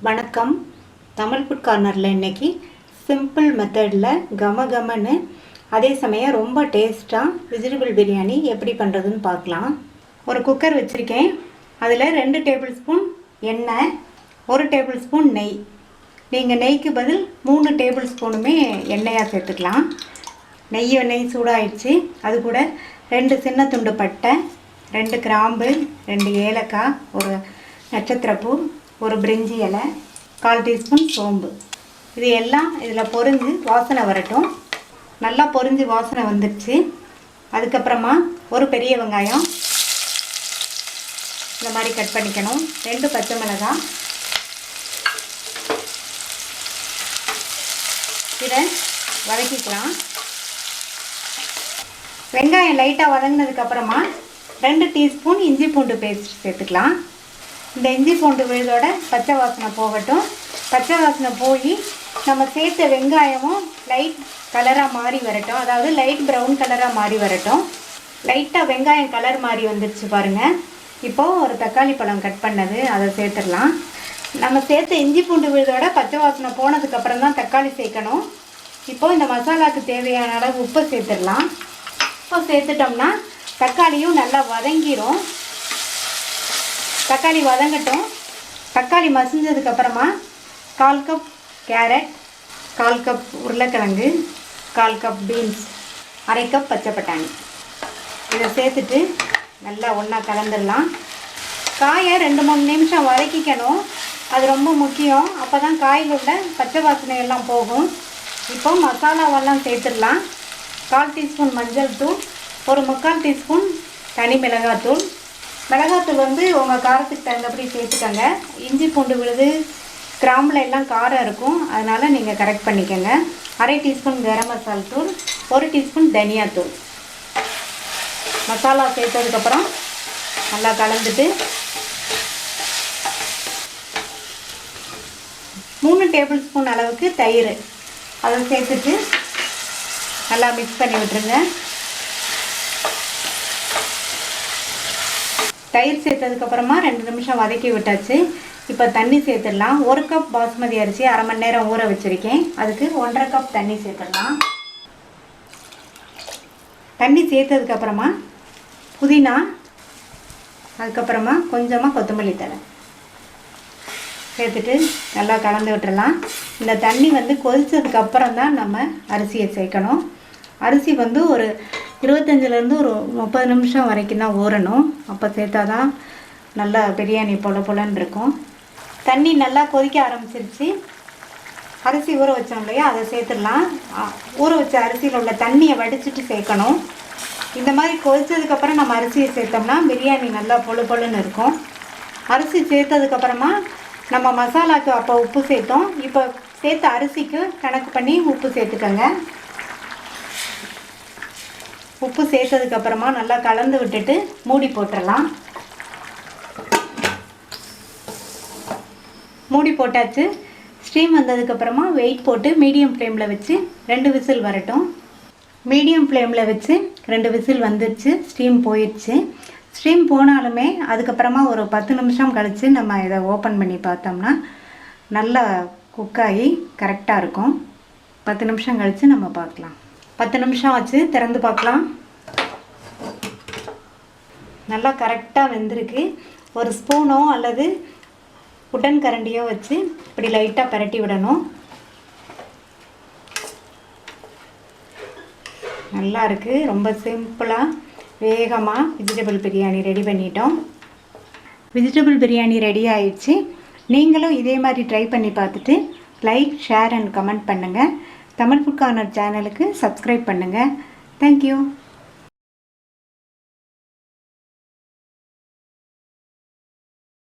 வணக்கம். தமிழ் ஃபுட் கார்னரில் இன்றைக்கி சிம்பிள் மெத்தடில் கமன்னு அதே சமயம் ரொம்ப டேஸ்ட்டாக வெஜிடபிள் பிரியாணி எப்படி பண்ணுறதுன்னு பார்க்கலாம். ஒரு குக்கர் வச்சுருக்கேன். அதில் 2 டேபிள் ஸ்பூன் எண்ணெய், 1 டேபிள் ஸ்பூன் நெய். நீங்கள் நெய்க்கு பதில் 3 டேபிள் ஸ்பூனுமே எண்ணெயாக சேர்த்துக்கலாம். நெய் சூடாகிடுச்சு. அது கூட 2 சின்ன துண்டு பட்டை, 2 கிராம்பு, 2 ஏலக்காய், ஒரு நட்சத்திரப்பூ, ஒரு பிரிஞ்சி இலை, 1/4 டீஸ்பூன் சோம்பு. இது எல்லாம் இதில் பொரிஞ்சு வாசனை வரட்டும். நல்லா பொரிஞ்சு வாசனை வந்துடுச்சு. அதுக்கப்புறமா ஒரு பெரிய வெங்காயம் இந்த மாதிரி கட் பண்ணிக்கணும். 2 பச்சை மிளகாய். இதை வதக்கிக்கலாம். வெங்காயம் லைட்டாக வதங்கினதுக்கப்புறமா 2 டீஸ்பூன் இஞ்சி பூண்டு பேஸ்ட் சேர்த்துக்கலாம். இந்த இஞ்சி பூண்டு விழுதோட பச்சை வாசனை போகட்டும். பச்சை வாசனை போய் நம்ம சேர்த்த வெங்காயமும் லைட் கலராக மாறி வரட்டும். அதாவது லைட் ப்ரௌன் கலராக மாறி வரட்டும். லைட்டாக வெங்காயம் கலர் மாறி வந்துடுச்சு பாருங்கள். இப்போது ஒரு தக்காளி பழம் கட் பண்ணது அதை சேர்த்துடலாம். நம்ம சேர்த்த இஞ்சி பூண்டு விழுதோட பச்சை வாசனை போனதுக்கப்புறம் தான் தக்காளி சேர்க்கணும். இப்போது இந்த மசாலாவுக்கு தேவையான அளவு உப்பு சேர்த்துடலாம். உப்பு சேர்த்துட்டோம்னா தக்காளியும் நல்லா வதங்கிடும். தக்காளி வதங்கட்டும். தக்காளி மசிஞ்சதுக்கப்புறமா 1/4 கப் கேரட், 1/4 கப் உருளைக்கிழங்கு, 1/4 கப் பீன்ஸ், 1/2 கப் பச்சை பட்டாணி இதை சேர்த்துட்டு நல்லா ஒன்றா கலந்துடலாம். காயை 2-3 நிமிஷம் வதக்கிக்கணும். அது ரொம்ப முக்கியம். அப்போ தான் காயில் உள்ள பச்சை வாசனை எல்லாம் போகும். இப்போ மசாலாவெல்லாம் சேர்த்துடலாம். 1/4 டீஸ்பூன் மஞ்சள் தூள், ஒரு 3/4 டீஸ்பூன் தனி மிளகாத்தூள். மிளகாத்தூள் உங்கள் காரத்துக்கு தகுந்தபடி சேர்த்துக்கோங்க. இஞ்சி பூண்டு விழுது கிராம்பில் எல்லாம் காரம் இருக்கும், அதனால் நீங்கள் கரெக்ட் பண்ணிக்கோங்க. 1/2 டீஸ்பூன் கரம் மசாலா தூள், 1 டீஸ்பூன் தனியாத்தூள். மசாலா சேர்த்ததுக்கப்புறம் நல்லா கலந்துட்டு 3 டேபிள் ஸ்பூன் அளவுக்கு தயிர் அதை சேர்த்துட்டு நல்லா மிக்ஸ் பண்ணி விட்டுருங்க. தயிர் சேர்த்ததுக்கப்புறமா 2 நிமிஷம் வதக்கி விட்டாச்சு. இப்போ தண்ணி சேர்த்துடலாம். 1 கப் பாஸ்மதி அரிசி 1/2 மணி நேரம் ஊற வச்சுருக்கேன். அதுக்கு 1/2 கப் தண்ணி சேர்த்துடலாம். தண்ணி சேர்த்ததுக்கப்புறமா புதினா, அதுக்கப்புறமா கொஞ்சமாக கொத்தமல்லி தழை சேர்த்துட்டு நல்லா கலந்து விட்டுடலாம். இந்த தண்ணி கொதித்ததுக்கப்புறம் தான் நம்ம அரிசியை சேர்க்கணும். அரிசி ஒரு 25லேருந்து ஒரு 30 நிமிஷம் வரைக்கும் தான் ஊறணும். அப்போ சேர்த்தா தான் நல்லா பிரியாணி பொலன்னு இருக்கும். தண்ணி நல்லா கொதிக்க ஆரம்பிச்சிருச்சு. அரிசி ஊற வச்சோம் இல்லையா, அதை சேர்த்துடலாம். ஊற வச்ச அரிசியில் உள்ள தண்ணியை வடிச்சிட்டு சேர்க்கணும். இந்த மாதிரி கொதித்ததுக்கப்புறம் நம்ம அரிசியை சேர்த்தோம்னா பிரியாணி நல்லா பொலுன்னு இருக்கும். அரிசி சேர்த்ததுக்கப்புறமா நம்ம மசாலாவுக்கு அப்போ உப்பு சேர்த்தோம். இப்போ சேர்த்த அரிசிக்கு கணக்கு பண்ணி உப்பு சேர்த்துக்கோங்க. உப்பு சேர்த்ததுக்கப்புறமா நல்லா கலந்து விட்டுட்டு மூடி போட்டுடலாம். மூடி போட்டாச்சு. ஸ்டீம் வந்ததுக்கப்புறமா வெயிட் போட்டு மீடியம் ஃப்ளேமில் வச்சு 2 விசில் வரட்டும். மீடியம் ஃப்ளேமில் வச்சு 2 விசில் வந்துடுச்சு. ஸ்டீம் போயிடுச்சு. ஸ்டீம் போனாலுமே அதுக்கப்புறமா ஒரு 10 நிமிஷம் கழித்து நம்ம இதை ஓப்பன் பண்ணி பார்த்தோம்னா நல்லா குக்காகி கரெக்டாக இருக்கும். 10 நிமிஷம் கழித்து நம்ம பார்க்கலாம். 10 நிமிஷம் ஆச்சு. திறந்து பார்க்கலாம். நல்லா கரெக்டாக வெந்திருக்கு. ஒரு ஸ்பூனோ அல்லது உடன் கரண்டியோ வச்சு இப்படி லைட்டாக பரட்டி விடணும். நல்லா இருக்குது. ரொம்ப சிம்பிளாக வேகமாக வெஜிடபிள் பிரியாணி ரெடி பண்ணிட்டோம். வெஜிடபிள் பிரியாணி ரெடி ஆயிடுச்சு. நீங்களும் இதே மாதிரி ட்ரை பண்ணி பார்த்துட்டு லைக், ஷேர் அண்ட் கமெண்ட் பண்ணுங்கள். தமிழ் ஃபுட் கார்னர் சேனலுக்கு சப்ஸ்கிரைப் பண்ணுங்கள். தேங்க்யூ.